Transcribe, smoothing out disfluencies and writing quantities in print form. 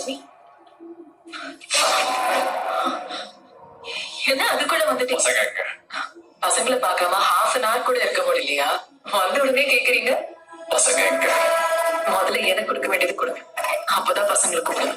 சிமி, என்ன அதுக்குள்ள வந்துட்டீங்க? பசங்களை பார்க்காம ஹாஃப் அன் ஹவர் கூட இருக்க முடியலையா? வந்த உடனே கேக்குறீங்க. பசங்க எங்க? முதல்ல எனக்கு கொடுக்க வேண்டியது கொடுங்க, அப்பதான் பசங்களுக்கு கொடுங்க.